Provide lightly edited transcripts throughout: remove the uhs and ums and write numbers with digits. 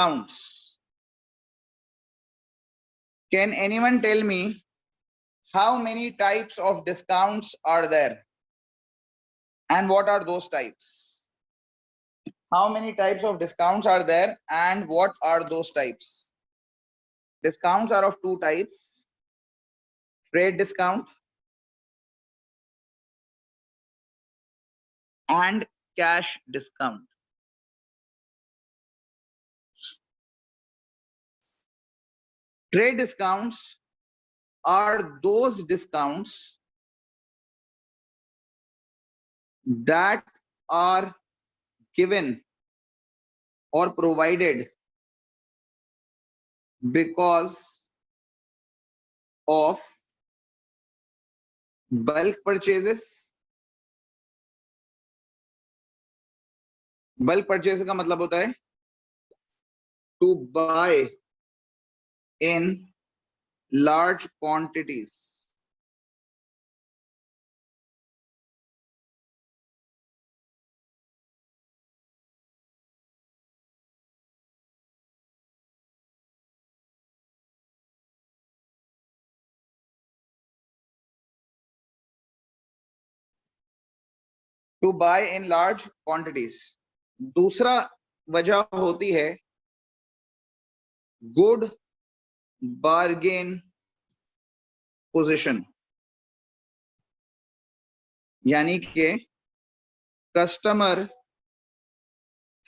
discounts. Can anyone tell me how many types of discounts are there and what are those types? How many types of discounts are there and what are those types? Discounts are of two types: trade discount and cash discount. Trade discounts are those discounts that are given or provided because of bulk purchases. Bulk purchase का मतलब होता है to buy in large quantities. To buy in large quantities. दूसरा वजह होती है good bargain position, यानी कि customer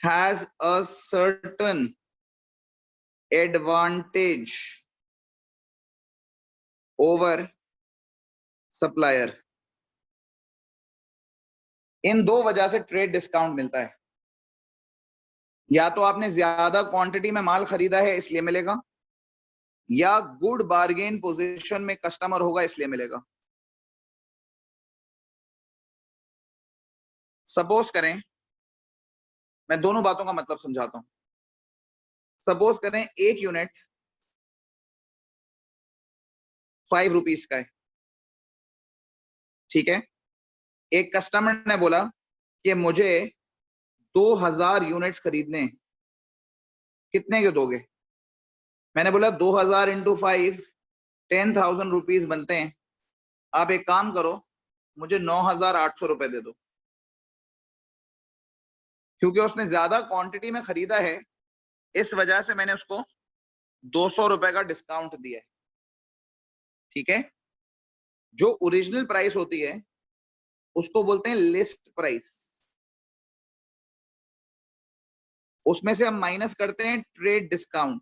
has a certain advantage over supplier. इन दो वजह से ट्रेड डिस्काउंट मिलता है. या तो आपने ज्यादा क्वांटिटी में माल खरीदा है इसलिए मिलेगा, या गुड बार्गेन पोजीशन में कस्टमर होगा इसलिए मिलेगा. सपोज करें, मैं दोनों बातों का मतलब समझाता हूं. सपोज करें एक यूनिट 5 रुपीस का है, ठीक है. एक कस्टमर ने बोला कि मुझे 2000 यूनिट्स खरीदने हैं, कितने के दोगे? मैंने बोला 2000 इंटू 5 10,000 रुपीज बनते हैं. आप एक काम करो, मुझे 9,800 रुपए दे दो. क्योंकि उसने ज्यादा क्वांटिटी में खरीदा है, इस वजह से मैंने उसको 200 रुपए का डिस्काउंट दिया है. ठीक है. जो ओरिजिनल प्राइस होती है उसको बोलते हैं लिस्ट प्राइस. उसमें से हम माइनस करते हैं ट्रेड डिस्काउंट,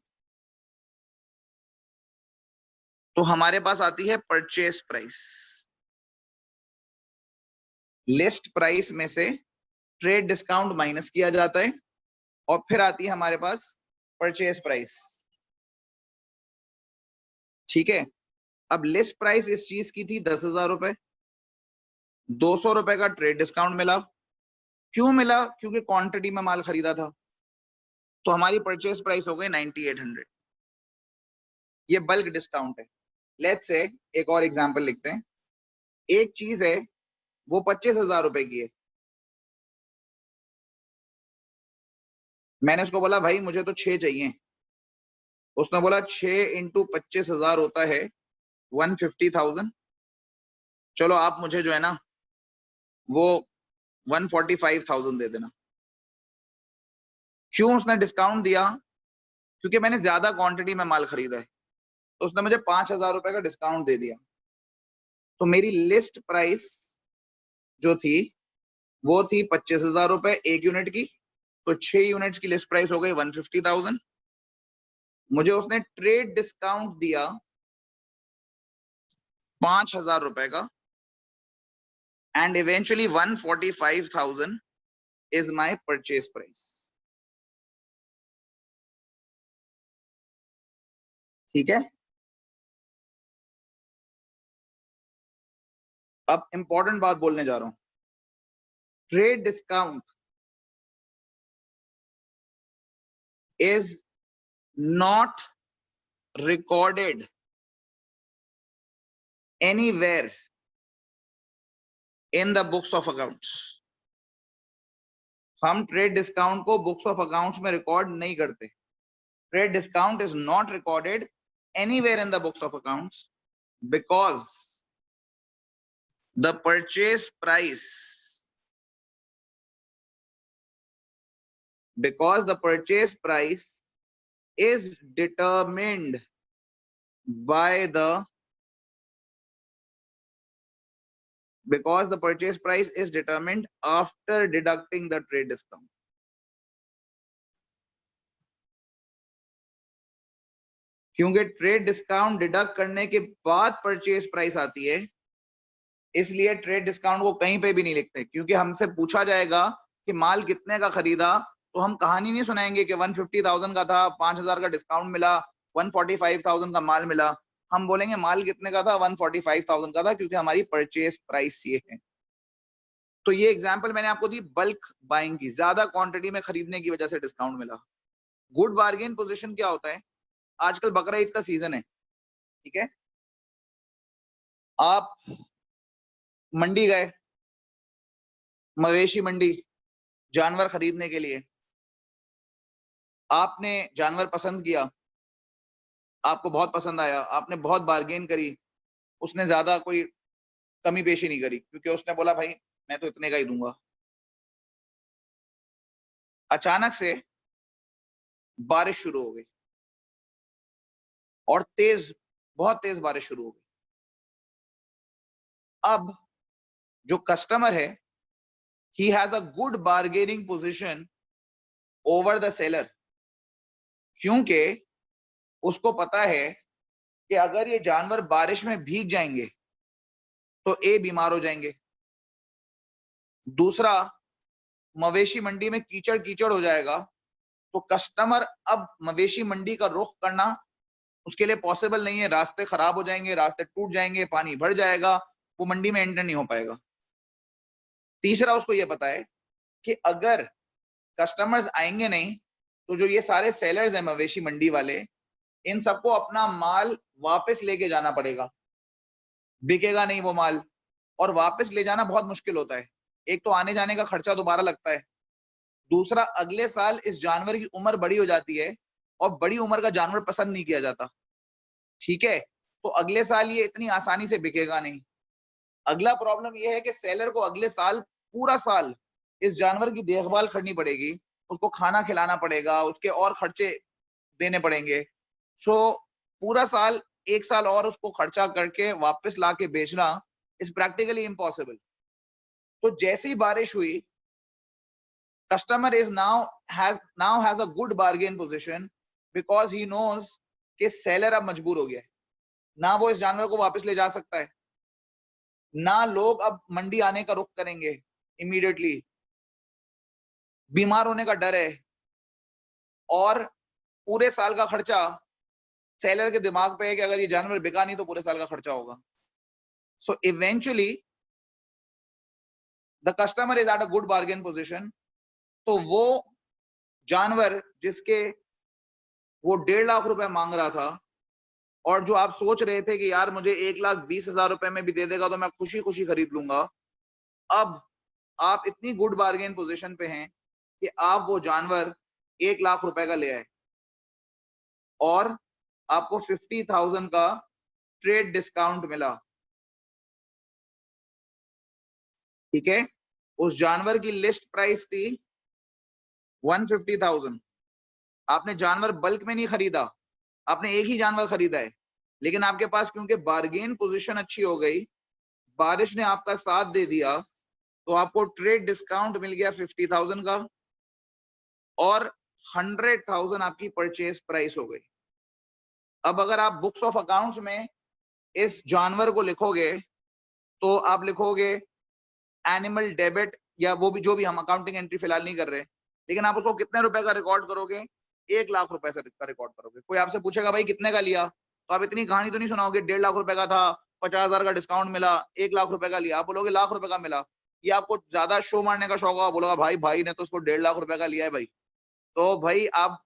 तो हमारे पास आती है परचेस प्राइस. लिस्ट प्राइस में से ट्रेड डिस्काउंट माइनस किया जाता है और फिर आती है हमारे पास परचेस प्राइस. ठीक है. अब लिस्ट प्राइस इस चीज की थी 10,000 रुपए, 200 रुपए का ट्रेड डिस्काउंट मिला. क्यों मिला? क्योंकि क्वांटिटी में माल खरीदा था, तो हमारी परचेस प्राइस हो गई 9800. ये बल्क डिस्काउंट है. लेट्स से एक और एग्जांपल लिखते हैं. एक चीज है वो 25,000 रुपए की है. मैंने उसको बोला भाई मुझे तो 6 चाहिए. उसने बोला 6 इंटू 25,000 होता है 150,000. चलो आप मुझे जो है ना वो 145,000 दे देना. क्यों उसने डिस्काउंट दिया? क्योंकि मैंने ज्यादा क्वांटिटी में माल खरीदा है, तो उसने मुझे 5,000 रुपए का डिस्काउंट दे दिया. तो मेरी लिस्ट प्राइस जो थी वो थी 25,000 रुपए एक यूनिट की, तो 6 यूनिट्स की लिस्ट प्राइस हो गई 150,000. मुझे उसने ट्रेड डिस्काउंट दिया 5,000 रुपए का, and eventually 145,000 is my purchase price. ठीक है. अब इंपॉर्टेंट बात बोलने जा रहा हूं. Trade discount is not recorded anywhere in the books of accounts. हम ट्रेड डिस्काउंट को बुक्स ऑफ अकाउंट्स में रिकॉर्ड नहीं करते. trade discount is not recorded anywhere in the books of accounts because the purchase price is determined by the purchase price is determined after deducting the trade discount. क्योंकि trade discount deduct करने के बाद purchase price आती है, इसलिए trade discount को कहीं पे भी नहीं लिखते, क्योंकि हमसे पूछा जाएगा कि माल कितने का खरीदा, तो हम कहानी नहीं सुनाएंगे कि 150,000 का था, 5,000 का डिस्काउंट मिला, 145,000 का माल मिला। हम बोलेंगे माल कितने का था, 145,000 का था, क्योंकि हमारी परचेज प्राइस ये है। तो ये एग्जांपल मैंने आपको दी बल्क बाइंग की, ज्यादा क्वांटिटी में खरीदने की वजह से डिस्काउंट मिला। गुड बार्गेन पोजीशन क्या होता है? आजकल बकरा ईद का सीजन है, ठीक है, आप मंडी गए, मवेशी मंडी, जानवर खरीदने के लिए, आपने जानवर पसंद किया, आपको बहुत पसंद आया, आपने बहुत बार्गेन करी, उसने ज्यादा कोई कमी पेशी नहीं करी, क्योंकि उसने बोला भाई मैं तो इतने का ही दूंगा। अचानक से बारिश शुरू हो गई और बहुत तेज बारिश शुरू हो गई। अब जो कस्टमर है, he has a good bargaining position over the seller, क्योंकि उसको पता है कि अगर ये जानवर बारिश में भीग जाएंगे तो ए बीमार हो जाएंगे, दूसरा मवेशी मंडी में कीचड़ कीचड़ हो जाएगा, तो कस्टमर अब मवेशी मंडी का रुख करना उसके लिए पॉसिबल नहीं है, रास्ते खराब हो जाएंगे, रास्ते टूट जाएंगे, पानी भर जाएगा, वो मंडी में एंटर नहीं हो पाएगा। तीसरा उसको ये पता है कि अगर कस्टमर्स आएंगे नहीं तो जो ये सारे सेलर्स हैं मवेशी मंडी वाले, इन सबको अपना माल वापस लेके जाना पड़ेगा, बिकेगा नहीं वो माल, और वापस ले जाना बहुत मुश्किल होता है। एक तो आने जाने का खर्चा दोबारा लगता है, दूसरा अगले साल इस जानवर की उम्र बड़ी हो जाती है और बड़ी उम्र का जानवर पसंद नहीं किया जाता, ठीक है, तो अगले साल ये इतनी आसानी से बिकेगा नहीं। अगला प्रॉब्लम ये है कि सेलर को अगले साल पूरा साल इस जानवर की देखभाल करनी पड़ेगी, उसको खाना खिलाना पड़ेगा, उसके और खर्चे देने पड़ेंगे। सो पूरा साल, एक साल और उसको खर्चा करके वापस लाके बेचना इज प्रैक्टिकली इम्पॉसिबल। तो जैसी ही बारिश हुई, customer is now has a good bargain position because he knows कि सेलर अब मजबूर हो गया है, ना वो इस जानवर को वापस ले जा सकता है, ना लोग अब मंडी आने का रुख करेंगे इमीडिएटली, बीमार होने का डर है, और पूरे साल का खर्चा सेलर के दिमाग पे है कि अगर ये जानवर बिका नहीं तो पूरे साल का खर्चा होगा। So eventually the customer is at a good bargain position. तो वो जानवर जिसके वो 1.5 लाख रुपए मांग रहा था, और जो आप सोच रहे थे कि यार मुझे 1,20,000 रुपए में भी दे देगा तो मैं खुशी खुशी खरीद लूंगा, अब आप इतनी गुड बार्गेन पोजीशन पे हैं कि आप वो जानवर 1 लाख रुपए का ले आए और आपको 50,000 का ट्रेड डिस्काउंट मिला, ठीक है। उस जानवर की लिस्ट प्राइस थी 150,000। आपने जानवर बल्क में नहीं खरीदा, आपने एक ही जानवर खरीदा है, लेकिन आपके पास क्योंकि बार्गेन पोजीशन अच्छी हो गई, बारिश ने आपका साथ दे दिया, तो आपको ट्रेड डिस्काउंट मिल गया 50,000 का और 100,000 आपकी परचेज प्राइस हो गई। अब अगर आप बुक्स ऑफ अकाउंट्स में इस जानवर को लिखोगे तो आप लिखोगे एनिमल डेबिट, या वो भी जो भी, हम अकाउंटिंग एंट्री फिलहाल नहीं कर रहे, लेकिन आप उसको कितने रुपए का रिकॉर्ड करोगे? 1 लाख रुपए से का रिकॉर्ड करोगे। कोई आपसे पूछेगा भाई कितने का लिया, तो आप इतनी कहानी तो नहीं सुनाओगे 1.5 लाख रुपए का था, 50,000 का डिस्काउंट मिला, 1 लाख रुपए का लिया। आप बोलोगे लाख रुपए का मिला। ये आपको ज्यादा शो मारने का शौक होगा, बोलोगा भाई ने तो उसको 1.5 लाख रुपए का लिया है भाई, तो भाई आप,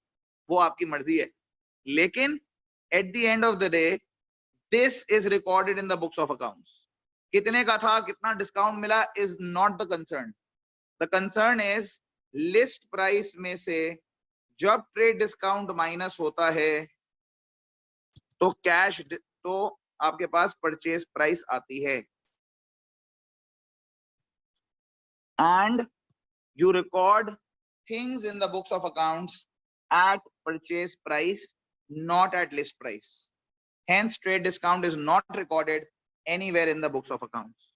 वो आपकी मर्जी है, लेकिन at the end of the day this is recorded in the books of accounts. कितने का था, कितना डिस्काउंट मिला is not the concern. The concern is list price में से जब ट्रेड डिस्काउंट माइनस होता है तो कैश तो आपके पास परचेज प्राइस आती है and you record things in the books of accounts at purchase price, not at list price. Hence, trade discount is not recorded anywhere in the books of accounts.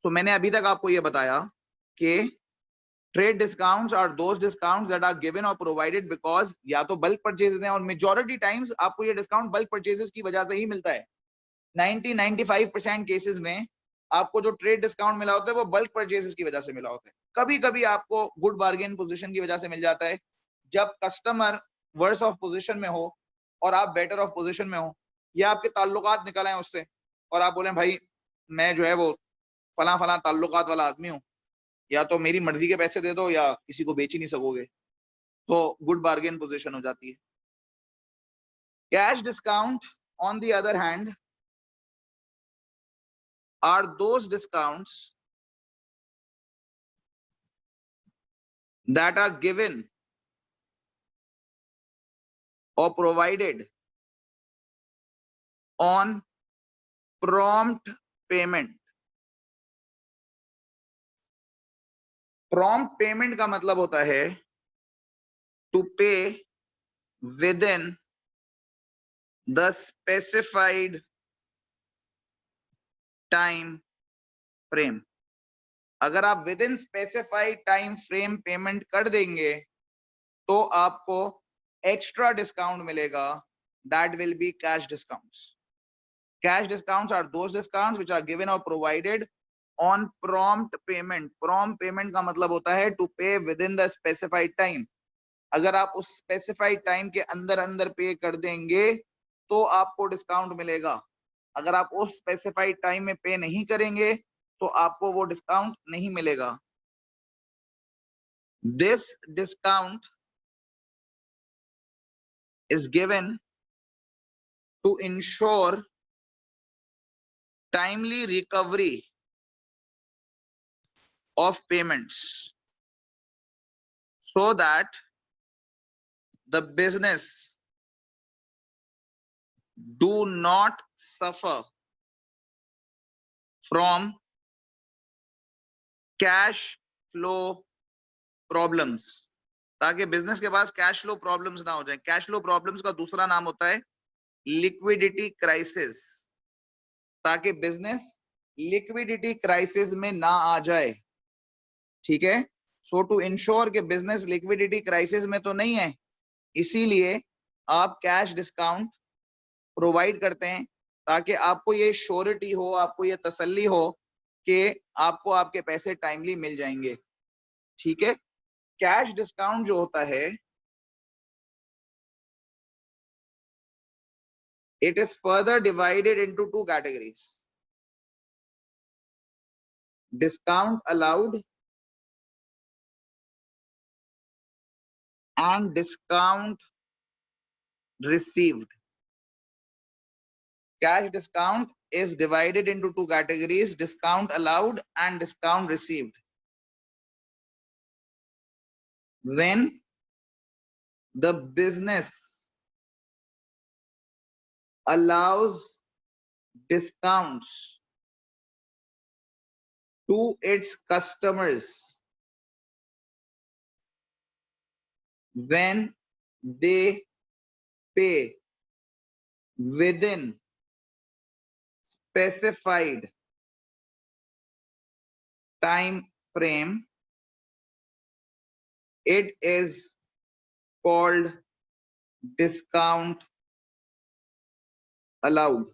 So मैंने अभी तक आपको ये बताया कि trade discounts are those discounts that are given or provided because या तो bulk purchases हैं और majority times आपको ये discount bulk purchases की वजह से ही मिलता है. 90-95% केसेस में आपको जो ट्रेड डिस्काउंट मिला होता है वो बल्क परचेसेस की वजह से मिला होता है. कभी कभी आपको गुड बार्गेन पोजीशन की वजह से मिल जाता है जब कस्टमर वर्स ऑफ पोजीशन में हो और आप बेटर ऑफ पोजीशन में हो या आपके ताल्लुकात निकल आए उससे और आप बोले भाई मैं जो है वो फला फला ताल्लुकात वाला आदमी हूँ, या तो मेरी मर्जी के पैसे दे दो या किसी को बेच ही नहीं सकोगे, तो गुड बार्गेन पोजीशन हो जाती है. Cash discount on the other hand are those discounts that are given or provided on prompt payment. Prompt payment का मतलब होता है to pay within the specified time frame. अगर आप within specified time frame payment कर देंगे तो आपको एक्स्ट्रा डिस्काउंट मिलेगा. That will be cash discounts. Cash discounts are those discounts which are given और provided on prompt payment. Prompt payment का मतलब होता है to pay within the specified time. अगर आप उस स्पेसिफाइड टाइम के अंदर अंदर पे कर देंगे तो आपको डिस्काउंट मिलेगा. अगर आप उस स्पेसिफाइड टाइम में पे नहीं करेंगे तो आपको वो डिस्काउंट नहीं मिलेगा. This discount is given to ensure timely recovery of payments so that the business do not suffer from cash flow problems. ताकि बिजनेस के पास कैश फ्लो प्रॉब्लम्स ना हो जाए. कैश फ्लो प्रॉब्लम्स का दूसरा नाम होता है लिक्विडिटी क्राइसिस. ताकि बिजनेस लिक्विडिटी क्राइसिस में ना आ जाए. ठीक है. सो टू इंश्योर कि बिजनेस लिक्विडिटी क्राइसिस में तो नहीं है, इसीलिए आप कैश डिस्काउंट प्रोवाइड करते हैं ताकि आपको ये श्योरिटी हो, आपको ये तसल्ली हो कि आपको आपके पैसे टाइमली मिल जाएंगे. ठीक है. कैश डिस्काउंट जो होता है it is further divided into two categories: discount allowed and discount received. Cash discount is divided into two categories: discount allowed and discount received. When the business allows discounts to its customers when they pay within specified time frame, it is called discount allowed.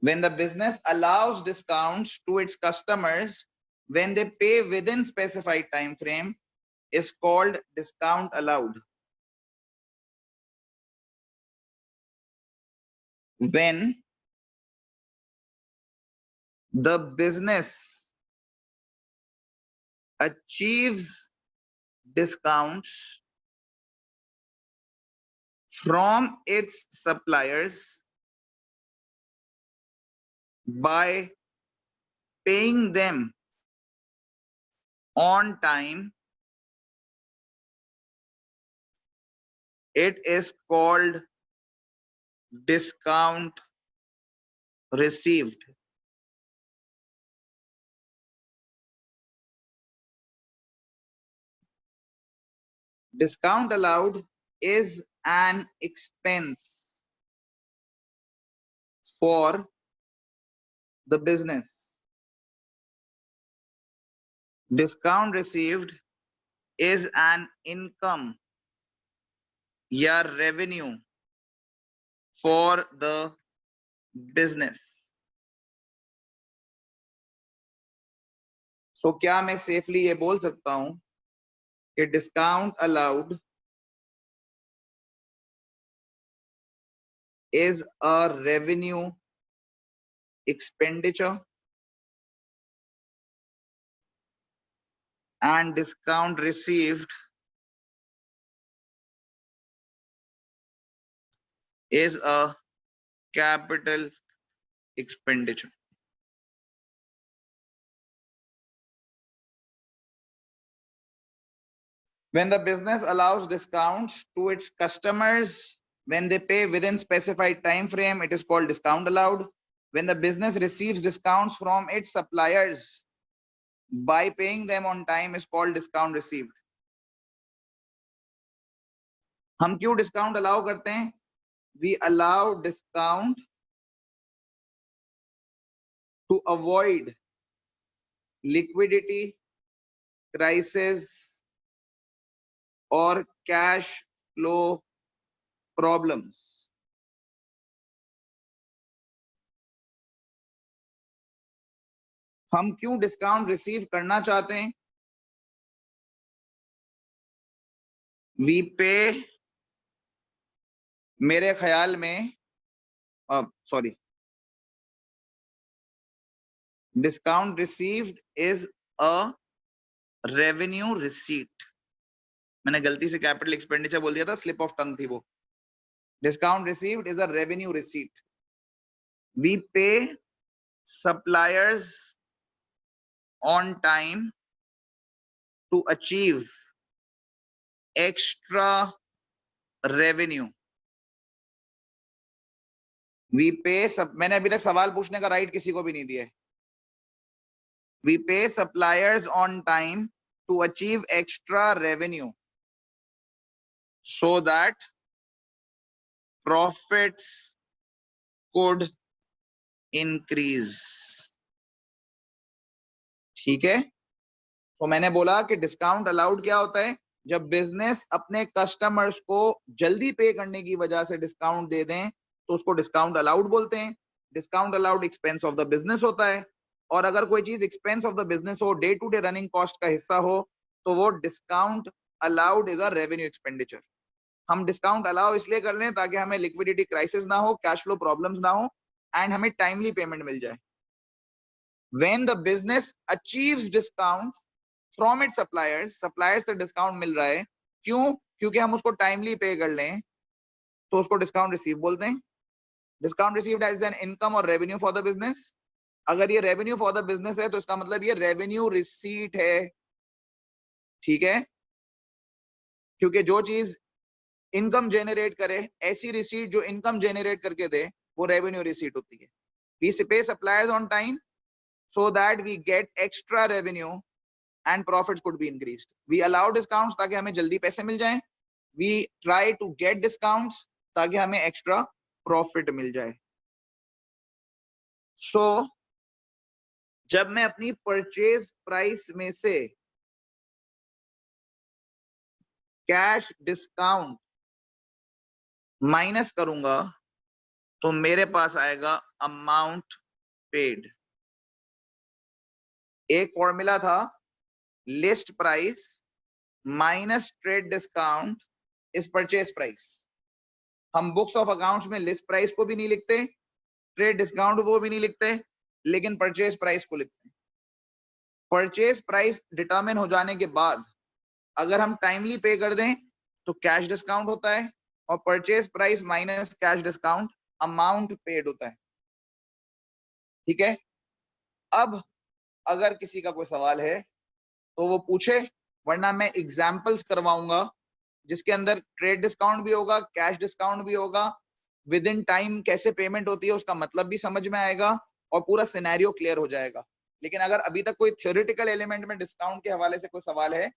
When the business allows discounts to its customers when they pay within specified time frame is called discount allowed. When the business achieves discounts from its suppliers by paying them on time It is called discount received. Discount allowed is an expense for the business. Discount received is an income या revenue for the business. So क्या मैं safely ये बोल सकता हूं कि discount allowed is a revenue expenditure and discount received is a capital expenditure. When the business allows discounts to its customers when they pay within specified time frame, it is called discount allowed. When the business receives discounts from its suppliers by paying them on time, is called discount received. हम क्यों discount allow करते हैं? We allow discount to avoid liquidity crisis or cash flow problems. हम क्यों discount receive करना चाहते हैं? We पे, मेरे ख्याल में sorry, discount received is a revenue receipt. मैंने गलती से कैपिटल एक्सपेंडिचर बोल दिया था, स्लिप ऑफ टंग थी वो. Discount received is a revenue receipt. We pay suppliers on time to achieve extra revenue. We pay मैंने अभी तक सवाल पूछने का राइट किसी को भी नहीं दिया. We pay suppliers on time to achieve extra revenue so that profits could increase. ठीक है. तो मैंने बोला कि डिस्काउंट अलाउड क्या होता है? जब बिजनेस अपने कस्टमर्स को जल्दी पे करने की वजह से डिस्काउंट दे दें तो उसको डिस्काउंट अलाउड बोलते हैं. Discount allowed expense of the business होता है, और अगर कोई चीज एक्सपेंस ऑफ द बिजनेस हो, day to day running cost का हिस्सा हो, तो वो discount allowed is a revenue expenditure. हम डिस्काउंट अलाउ इसलिए कर रहे हैं ताकि हमें लिक्विडिटी क्राइसिस ना हो, कैश फ्लो प्रॉब्लम्स ना हो, एंड हमें टाइमली पेमेंट मिल जाए. When the business achieves discounts from its suppliers से डिस्काउंट मिल रहा है, क्यों? क्योंकि हम उसको टाइमली पे कर लें, तो उसको डिस्काउंट रिसीव बोलते हैं. Discount received as an income और रेवेन्यू फॉर द बिजनेस. अगर ये रेवेन्यू फॉर द बिजनेस है तो इसका मतलब ये रेवेन्यू रिसीट है. ठीक है, क्योंकि जो चीज इनकम जेनरेट करे, ऐसी रिसीट जो इनकम जेनरेट करके दे, वो रेवेन्यू रिसीट होती है. We pay suppliers on time so that we get extra revenue and profits could be increased. We allow discounts ताकि हमें जल्दी पैसे मिल जाएं. We try to get discounts ताकि हमें extra profit मिल जाए. So जब मैं अपनी परचेज प्राइस में से कैश डिस्काउंट माइनस करूंगा तो मेरे पास आएगा अमाउंट पेड. एक फॉर्मूला था, list price minus trade discount is purchase price. हम बुक्स ऑफ अकाउंट्स में लिस्ट प्राइस को भी नहीं लिखते, ट्रेड डिस्काउंट को भी नहीं लिखते, लेकिन परचेज प्राइस को लिखते हैं. परचेज प्राइस डिटरमिन हो जाने के बाद अगर हम टाइमली पे कर दें तो कैश डिस्काउंट होता है, और purchase price minus cash discount amount paid होता है. ठीक है. अब अगर किसी का कोई सवाल है तो वो पूछे, वरना मैं एग्जाम्पल्स करवाऊंगा जिसके अंदर ट्रेड डिस्काउंट भी होगा, कैश डिस्काउंट भी होगा, विद इन टाइम कैसे पेमेंट होती है उसका मतलब भी समझ में आएगा और पूरा सिनेरियो क्लियर हो जाएगा। लेकिन अगर अभी तक कोई थियोरेटिकल एलिमेंट में डिस्काउंट के हवाले से कोई सवाल है,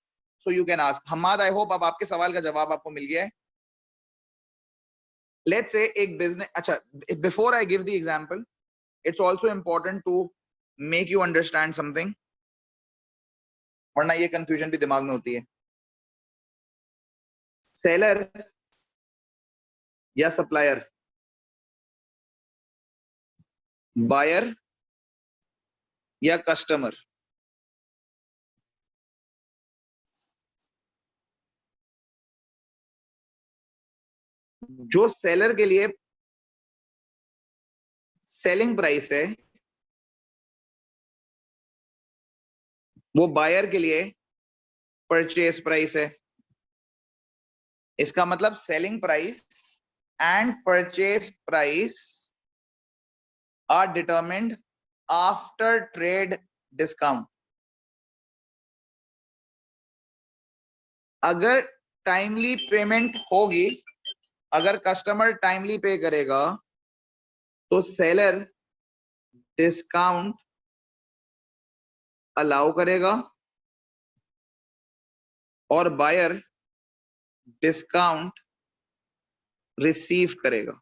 so you can ask. Hamad, I hope अब आपके सवाल का जवाब आपको मिल गया है। लेट्स से एक बिजनेस, अच्छा, before I give the example, it's also important to make you understand something, वरना ये कंफ्यूजन भी दिमाग में होती है। सेलर या सप्लायर, बायर या कस्टमर? जो सेलर के लिए सेलिंग प्राइस है वो बायर के लिए परचेज प्राइस है। इसका मतलब selling price and purchase price are determined after trade discount. अगर टाइमली पेमेंट होगी, अगर कस्टमर टाइमली पे करेगा तो सेलर डिस्काउंट अलाउ करेगा और बायर डिस्काउंट रिसीव करेगा।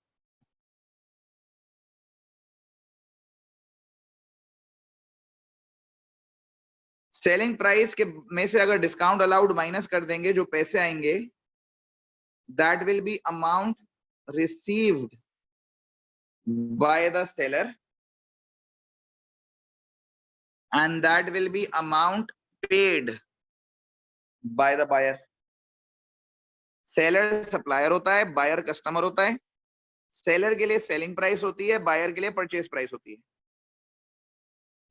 सेलिंग प्राइस के में से अगर डिस्काउंट अलाउड माइनस कर देंगे, जो पैसे आएंगे that will B amount received by the seller and that will be amount paid by the buyer. Seller supplier होता है, बायर कस्टमर होता है। सेलर के लिए सेलिंग प्राइस होती है, बायर के लिए परचेज प्राइस होती है।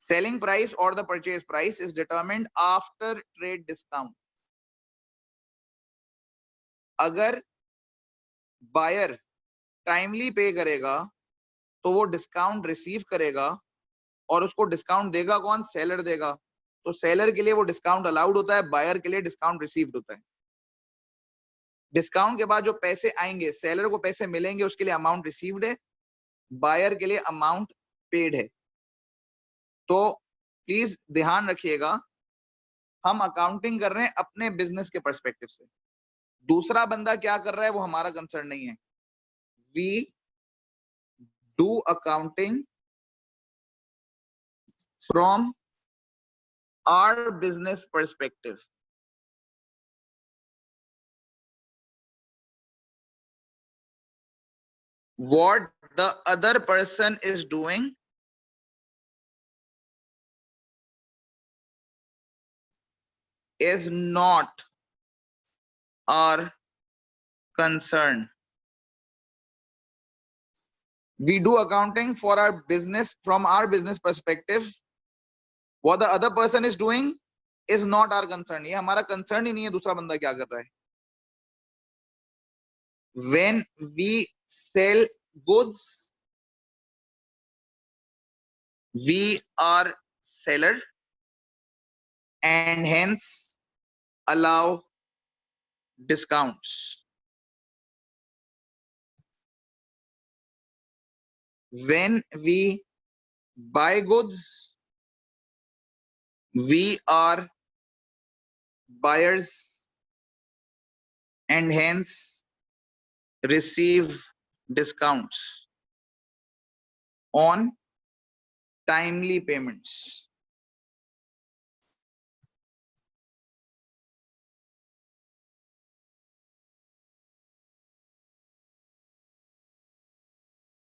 सेलिंग प्राइस और the purchase price is determined after trade discount. अगर बायर टाइमली पे करेगा तो वो डिस्काउंट रिसीव करेगा और उसको डिस्काउंट देगा कौन? सेलर देगा। तो सेलर के लिए वो डिस्काउंट अलाउड होता है, बायर के लिए डिस्काउंट रिसीव्ड होता है। डिस्काउंट के बाद जो पैसे आएंगे, सेलर को पैसे मिलेंगे, उसके लिए अमाउंट रिसीव्ड है, बायर के लिए अमाउंट पेड है। तो प्लीज ध्यान रखिएगा, हम अकाउंटिंग कर रहे हैं अपने बिजनेस के पर्सपेक्टिव से। दूसरा बंदा क्या कर रहा है वो हमारा कंसर्न नहीं है। We do accounting from our business perspective. What the other person is doing is not our concern. We do accounting for our business from our business perspective. What the other person is doing is not our concern. ये हमारा concern ही नहीं है दूसरा बंदा क्या कर रहा है। When we sell goods, we are seller and hence allow discounts. When we buy goods, we are buyers and hence receive discounts on timely payments.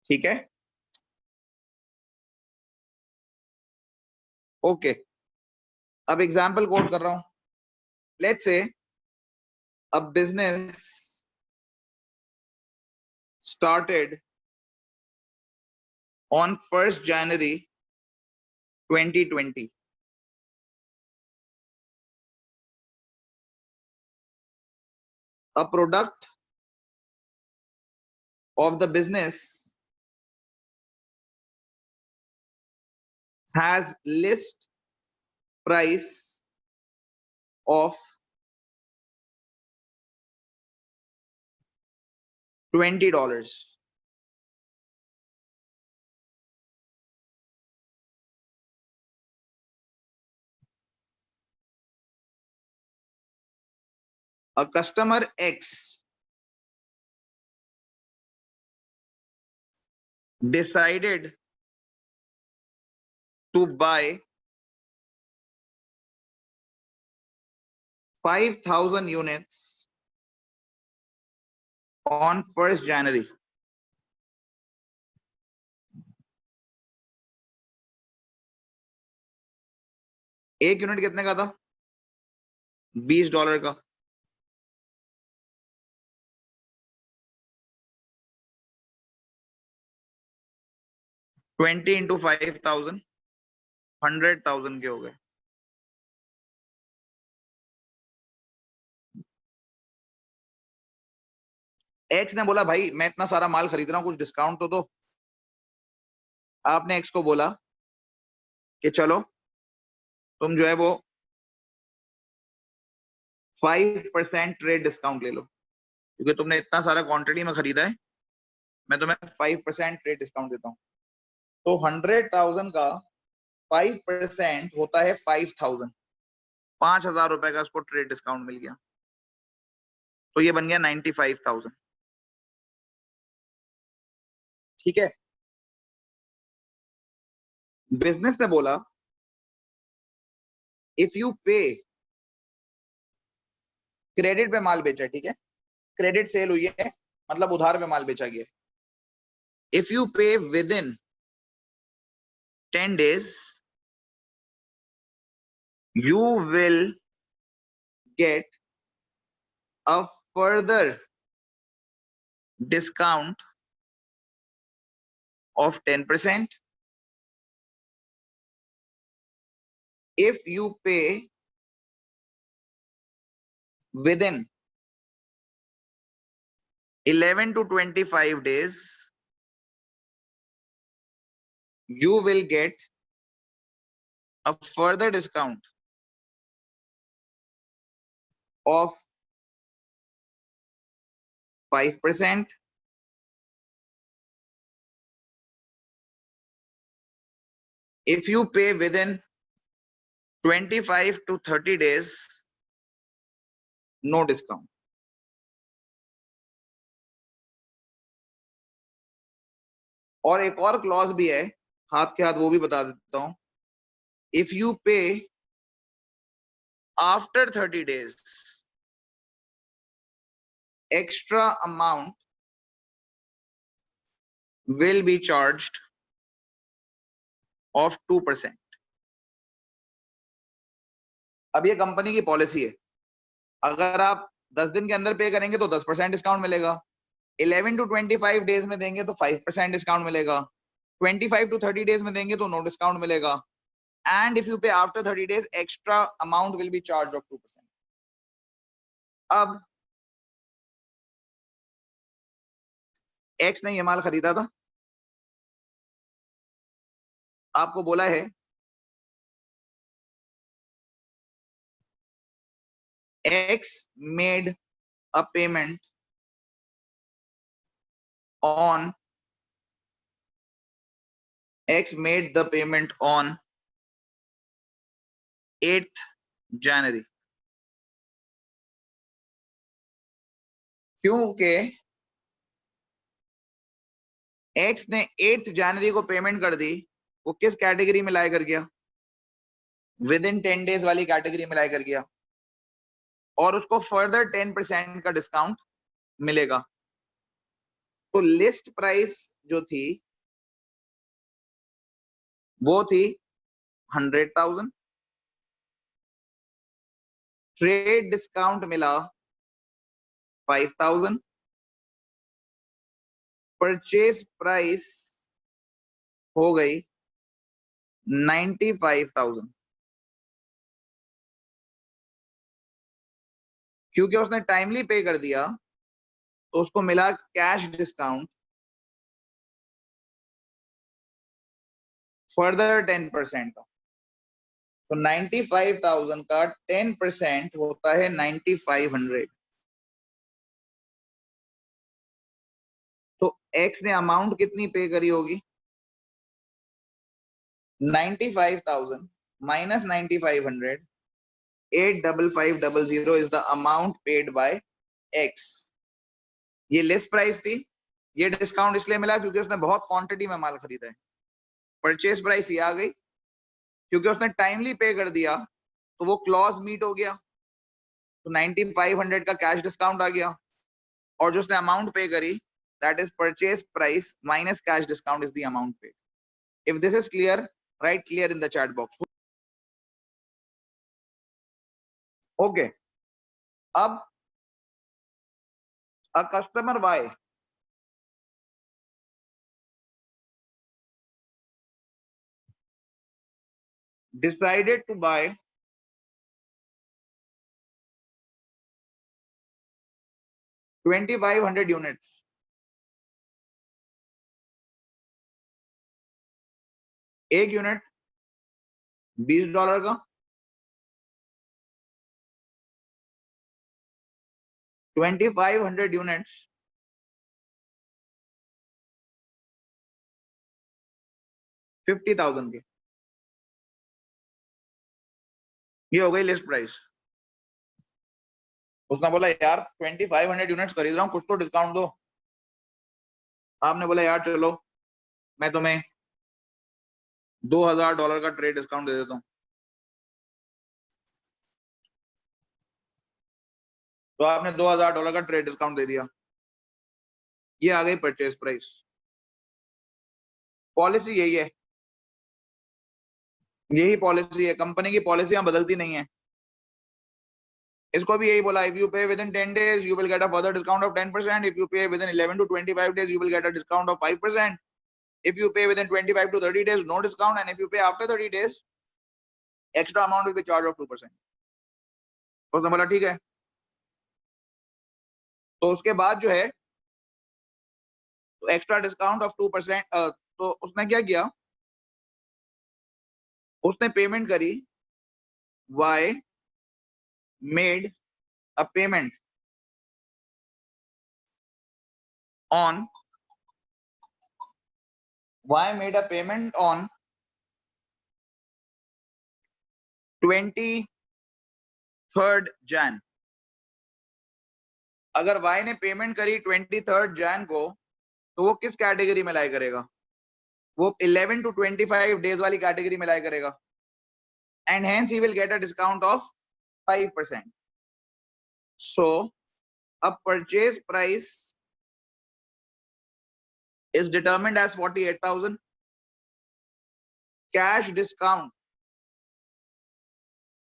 ठीक है, ओके। अब एग्जाम्पल कोट कर रहा हूं। Let's say a business started on 1st January 2020. A product of the business has list price of $20. A customer X decided to buy 5,000 units on 1st January. एक unit कितने का था? $20 का. $20 into 5,000, 100,000 के हो गए. एक्स ने बोला भाई मैं इतना सारा माल खरीद रहा हूं, कुछ डिस्काउंट तो दो. आपने एक्स को बोला कि चलो तुम जो है वो 5% ट्रेड डिस्काउंट ले लो, क्योंकि तुमने इतना सारा क्वांटिटी में खरीदा है, मैं तुम्हें 5% ट्रेड डिस्काउंट देता हूं. तो 100,000 का 5% होता है 5,000. 5,000 रुपए का उसको ट्रेड डिस्काउंट मिल गया, तो ये बन गया 95,000. ठीक है. बिजनेस ने बोला इफ यू पे, क्रेडिट पे माल बेचा, ठीक है, क्रेडिट सेल हुई है मतलब उधार पे माल बेचा गया. इफ यू पे with in 10 days you will get a further discount of 10%. If you pay within 11 to 25 days, you will get a further discount of 5%. If you pay within 25 to 30 days, no discount. और एक और clause भी है हाथ के हाथ, वो भी बता देता हूं. इफ यू पे after 30 days, extra amount will be charged of 2%. अब ये कंपनी की पॉलिसी है, अगर आप 10 दिन के अंदर पे करेंगे तो 10% डिस्काउंट मिलेगा, 11 to 25 डेज में देंगे तो 5% डिस्काउंट मिलेगा, 25 to 30 डेज में देंगे तो नो डिस्काउंट मिलेगा, एंड इफ यू पे after 30 days extra amount will be charge of 2%. अब एक्स ने ये माल खरीदा था, आपको बोला है x made a payment on X made the payment on 8th January. क्योंकि X ने 8th January को पेमेंट कर दी, वो किस कैटेगरी में लाया कर गया? विद इन 10 डेज वाली कैटेगरी में लाया कर गया, और उसको फर्दर 10% का डिस्काउंट मिलेगा. तो लिस्ट प्राइस जो थी वो थी 100,000, ट्रेड डिस्काउंट मिला 5,000, परचेज प्राइस हो गई 95,000. क्योंकि उसने टाइमली पे कर दिया तो उसको मिला कैश डिस्काउंट फर्दर 10% का. तो 95,000 का 10% होता है 9,500. एक्स ने अमाउंट कितनी पे करी होगी? 95,000 minus 9,500, 85500 is the amount paid by X. ये लिस्ट प्राइस थी, ये डिस्काउंट इसलिए मिला क्योंकि उसने बहुत क्वांटिटी में माल खरीदा है। परचेज प्राइस ये आ गई क्योंकि उसने टाइमली पे कर दिया, तो वो क्लॉज मीट हो गया, तो 9500 का कैश डिस्काउंट आ गया, और जो उसने अमाउंट पे करी, that is purchase price minus cash discount is the amount paid. If this is clear, write clear in the chat box. Okay. अब a customer Y decided to buy 2,500 units. एक unit $20 का, 2,500 units 50,000 के। ये हो गई list price. उसने बोला यार 2,500 यूनिट्स खरीद रहा हूँ, कुछ तो डिस्काउंट दो। आपने बोला यार चलो मैं तुम्हें $2,000 का ट्रेड डिस्काउंट दे देता हूँ। तो आपने $2,000 का ट्रेड डिस्काउंट दे दिया, ये आ गई परचेज प्राइस। पॉलिसी यही है, यही पॉलिसी है, कंपनी की पॉलिसियां बदलती नहीं है। इसको भी यही बोला, if you pay within 10 days you will get a further discount of 10%, if you pay within 11 to 25 days you will get a discount of 5%, if you pay within 25 to 30 days no discount, and if you pay after 30 days extra amount will be charged of 2%. उसने बोला ठीक है। तो उसके बाद जो है तो एक्स्ट्रा डिस्काउंट ऑफ 2%, तो उसने क्या किया, उसने पेमेंट करी, Y made a payment on Y made a payment on 23rd Jan. अगर Y ने पेमेंट करी 23rd Jan को, तो वो किस कैटेगरी में लाई करेगा? वो 11 to 25 डेज वाली कैटेगरी में लाई करेगा, and hence he will get a discount of 5%. So a purchase price is determined as 48,000. Cash discount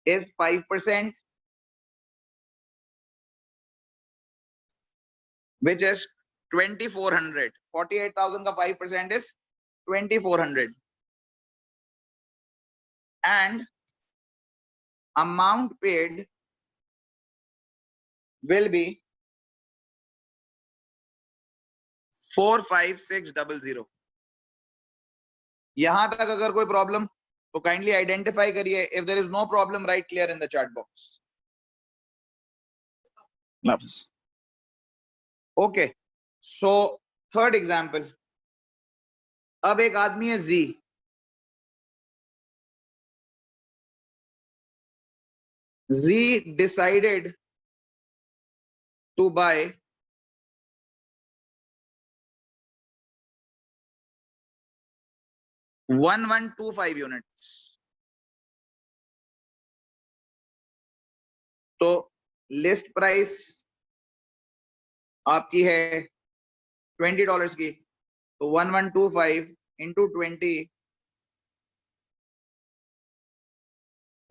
is 5%, which is 2,400. 48,000 का 5% is 2,400, and amount paid will be 45600. यहां तक अगर कोई प्रॉब्लम तो काइंडली आइडेंटिफाई करिए। If there is no problem write clear in the chat box. Okay, so third example. अब एक आदमी है जी, decided to buy 1,125 यूनिट्स। तो लिस्ट प्राइस आपकी है $20 की, तो 1,125 into 20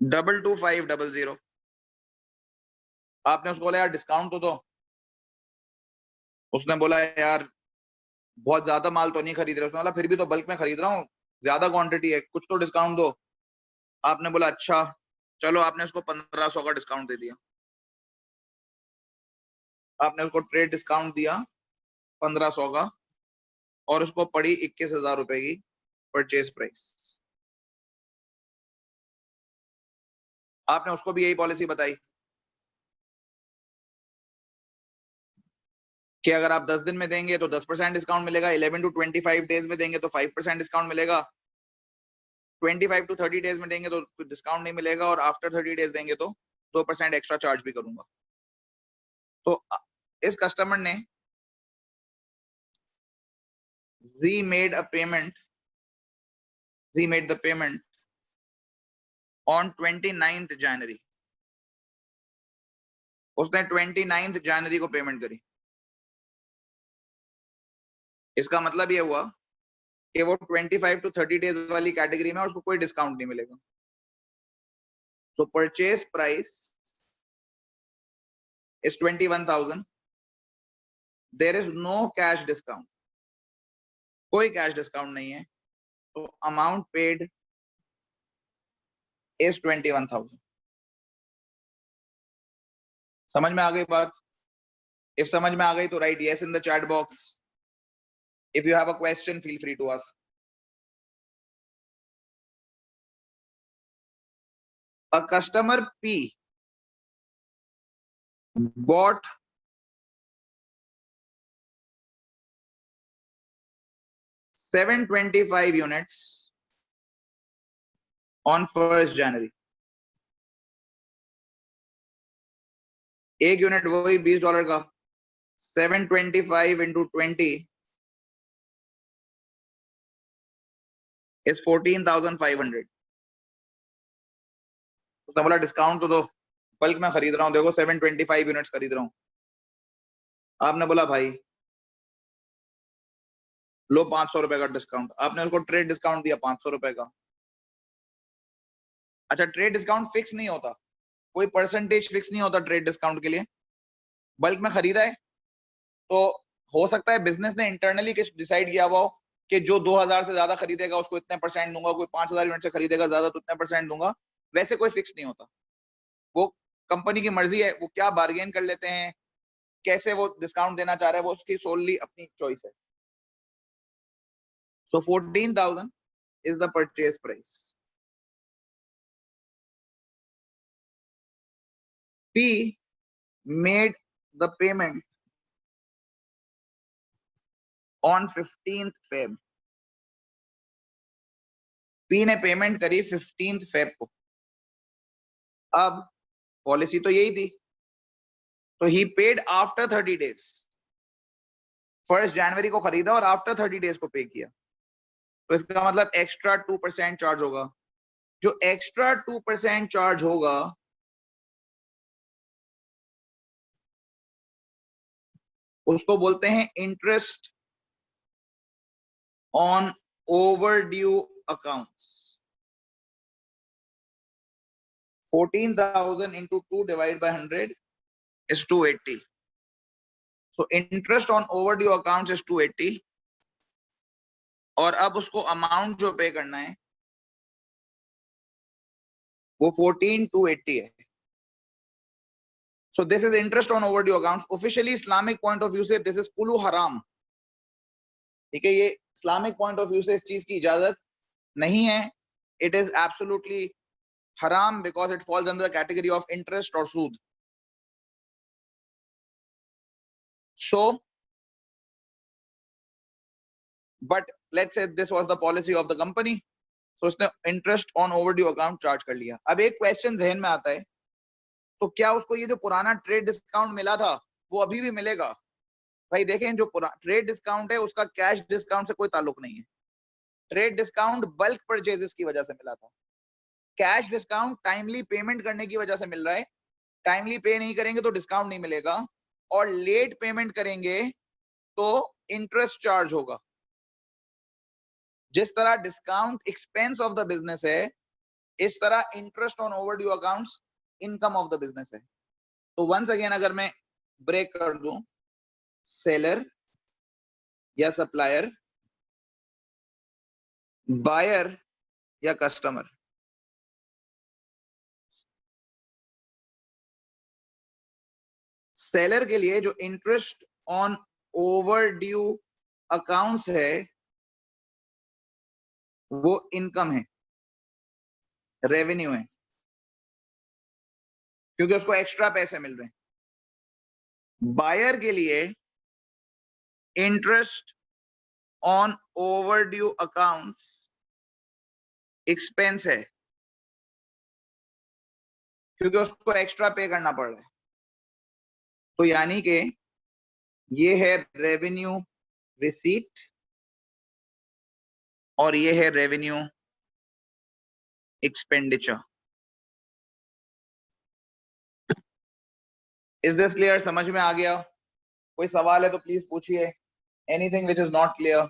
22500। आपने उसको बोला यार डिस्काउंट तो दो। उसने बोला यार बहुत ज्यादा माल तो नहीं खरीद रहे। उसने बोला फिर भी तो बल्क में खरीद रहा हूँ, ज्यादा क्वांटिटी है, कुछ तो डिस्काउंट दो। आपने बोला अच्छा चलो, आपने उसको 1,500 का डिस्काउंट दे दिया। आपने उसको ट्रेड डिस्काउंट दिया 1,500 का, और उसको पड़ी 21,000 रुपए की परचेज प्राइस। आपने उसको भी यही पॉलिसी बताई। कि अगर आप 10 दिन में देंगे तो 10% डिस्काउंट मिलेगा, 11 to 25 डेज में देंगे तो 5% डिस्काउंट मिलेगा, 25 to 30 डेज में देंगे तो कुछ डिस्काउंट नहीं मिलेगा, और आफ्टर 30 डेज देंगे तो 2% एक्स्ट्रा चार्ज भी करूंगा। तो इस कस्टमर ने Z made the payment on 29th January. उसने 29th जनवरी को पेमेंट करी। इसका मतलब ये हुआ कि वो 25 to 30 डेज वाली कैटेगरी में उसको कोई डिस्काउंट नहीं मिलेगा। So purchase price is 21,000. There is no cash discount. कोई कैश डिस्काउंट नहीं है, तो अमाउंट पेड is 21,000. समझ में आ गई बात? If समझ में आ गई तो write yes in the chat box. If you have a question, feel free to ask. A customer P bought 725 units on 1st January. एक यूनिट वही $20 का, 725 into 20 is 14,500. उसने बोला डिस्काउंट तो दो, बल्क में खरीद रहा हूं, देखो 725 यूनिट्स खरीद रहा हूं। आपने बोला भाई लो 500 रुपए का डिस्काउंट, आपने उसको ट्रेड डिस्काउंट दिया 500 रुपए का। अच्छा, ट्रेड डिस्काउंट फिक्स नहीं होता, कोई परसेंटेज फिक्स नहीं होता ट्रेड डिस्काउंट के लिए। बल्क में खरीदा है तो हो सकता है बिजनेस ने इंटरनली डिसाइड किया हुआ हो कि जो 2000 से ज्यादा खरीदेगा उसको इतने परसेंट दूंगा, कोई 5000 यूनिट से खरीदेगा ज्यादा तो इतने परसेंट दूंगा। वैसे कोई फिक्स नहीं होता, वो कंपनी की मर्जी है, वो क्या बार्गेन कर लेते हैं, कैसे वो डिस्काउंट देना चाह रहा है, वो उसकी सोलली अपनी चॉइस है। So 14,000 is the purchase price. P made the payment on 15th Feb. P ने पेमेंट करी 15th Feb को। अब पॉलिसी तो यही थी, तो he paid after 30 days. 1st जनवरी को खरीदा और आफ्टर 30 डेज को पे किया, तो इसका मतलब एक्स्ट्रा 2% चार्ज होगा। जो एक्स्ट्रा 2% चार्ज होगा उसको बोलते हैं interest on overdue accounts. 14,000 into 2 divided by 100 is 280. So interest on overdue accounts is 280, और अब उसको अमाउंट जो पे करना है वो 14,280 है। So this is interest on overdue accounts. Officially Islamic point of view से this is कुलू हराम, ठीक है, ये इस्लामिक पॉइंट ऑफ व्यू से इस चीज की इजाजत नहीं है। इट इज एब्सोल्युटली हराम because it falls under the category of interest और सूद। So but let's say this was the policy of the company, तो उसने interest on overdue account charge कर लिया। अब एक क्वेश्चन जहन में आता है, तो क्या उसको ये जो पुराना ट्रेड डिस्काउंट मिला था वो अभी भी मिलेगा? भाई देखें, जो ट्रेड डिस्काउंट है उसका कैश डिस्काउंट से कोई ताल्लुक नहीं है। ट्रेड डिस्काउंट बल्क परचेजेस की वजह से मिला था, कैश डिस्काउंट टाइमली पेमेंट करने की वजह से मिल रहा है। टाइमली पे नहीं करेंगे तो डिस्काउंट नहीं मिलेगा, और लेट पेमेंट करेंगे तो इंटरेस्ट चार्ज होगा। जिस तरह discount expense of the business है, इस तरह interest on overdue accounts income of the business है। तो वंस अगेन अगर मैं ब्रेक कर दूं, सेलर या सप्लायर, बायर या कस्टमर, सेलर के लिए जो इंटरेस्ट ऑन ओवरड्यू अकाउंट्स है वो इनकम है, रेवेन्यू है, क्योंकि उसको एक्स्ट्रा पैसे मिल रहे हैं। बायर के लिए interest on overdue accounts expense है, क्योंकि उसको एक्स्ट्रा पे करना पड़ रहा है। तो यानी कि ये है रेवेन्यू रिसीट और ये है revenue expenditure. Is this clear? समझ में आ गया? कोई सवाल है तो प्लीज पूछिए। Anything which is not clear